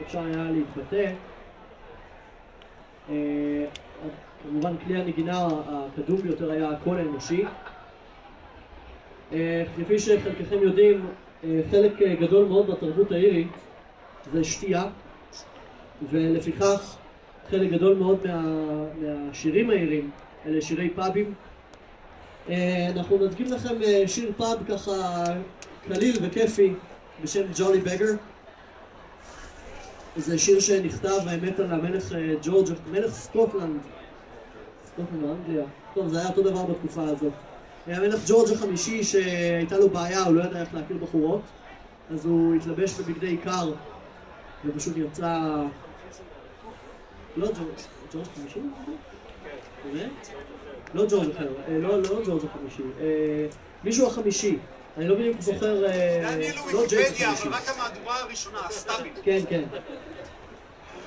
אפשר היה להתבטא. כמובן כלי הנגינה הקדום ביותר היה הקול האנושי. כפי שחלקכם יודעים, חלק גדול מאוד בתרבות האירית זה שתייה, ולפיכך חלק גדול מאוד מהשירים האיריים אלה שירי פאבים. אנחנו נדגים לכם שיר פאב ככה קליל וכיפי בשם ג'ולי בגר. זה שיר שנכתב האמת על המלך ג'ורג', מלך סקוטלנד באנגליה. טוב, זה היה אותו דבר בתקופה הזאת. המלך ג'ורג' החמישי שהייתה לו בעיה, הוא לא ידע איך להכיר בחורות, אז הוא התלבש בבגדי קר ופשוט יצא... לא ג'ורג' חמישי? באמת? לא ג'ורג' אחר, לא ג'ורג' החמישי, מישהו החמישי. אני לא בדיוק זוכר... זה אני לא ויקיפדיה, אבל רק המהדורה הראשונה, הסת"מית. כן, כן.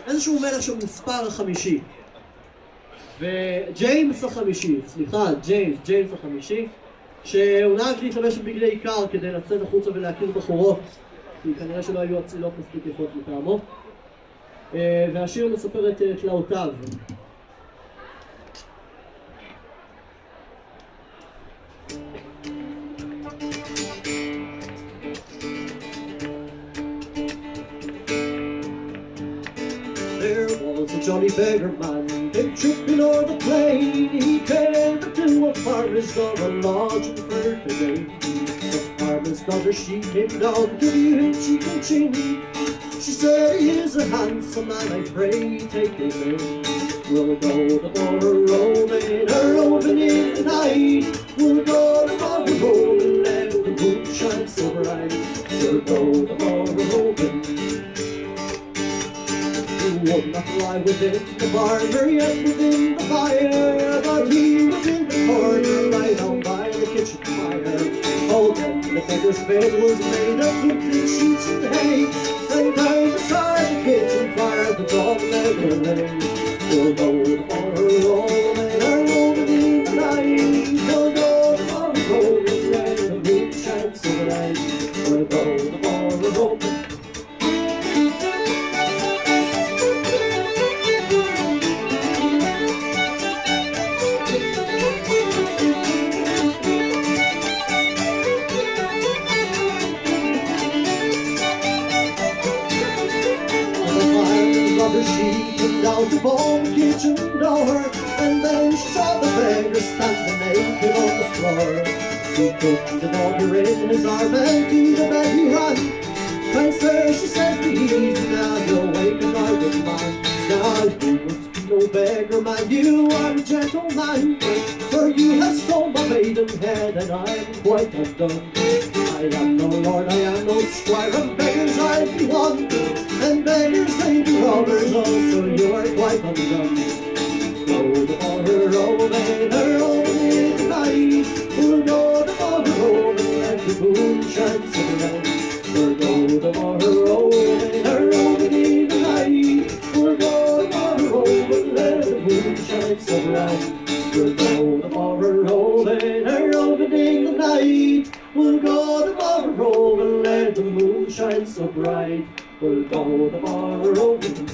איזשהו מלך שמוספר החמישי. וג'יימס החמישי, סליחה, ג'יימס החמישי, שהוא נהג להתלבש בבגדי קר כדי לצאת החוצה ולהכיר בחורות, כי כנראה שלא היו אצילות מספיק יפות מטעמו. והשיר מספר את תלאותיו. There was a jolly beggar man, came tripping o'er the plain. He came to a farmer's daughter lodging for today. The farmer's daughter, she came down to view him cheek and chin. She said, he is a handsome man, I pray take him in. We'll go the border roving in the night. We'll go the border roving, let the moon shine so bright. We'll go the border roving. Would not lie within the barn, nor yet within the fire, but he was in the corner, right down by the kitchen fire. Oh, then the beggar's bed was made of lifted sheets and hay, right down beside the kitchen fire, the dog leg lay. We'll go the border rolling, rolling in the night. We'll go the border rolling, let the moon shine so bright. We'll go the border rolling. She came down to the kitchen door, and then she saw the beggar standing naked on the floor. She took the dogger in his arm and to the bed he ran. Kind sir, she says, be easy now, you'll wake a good man. Now you must be no beggar man, you are a gentleman, for you have stole my maiden head, and I am quite undone. I am no lord, I am no squire, and beggars I be one, and beggars they be robbers also, you are quite undone. Go the border rolling, rolling in the night. We'll go the border rolling, let the moon shine so bright. We'll go the border rolling, rolling in the night. We'll go the border rolling, let the moon shine so bright. We'll go the border rolling, rolling in the night. We'll go the border rolling, let the moon shine so bright. We'll go the border rolling.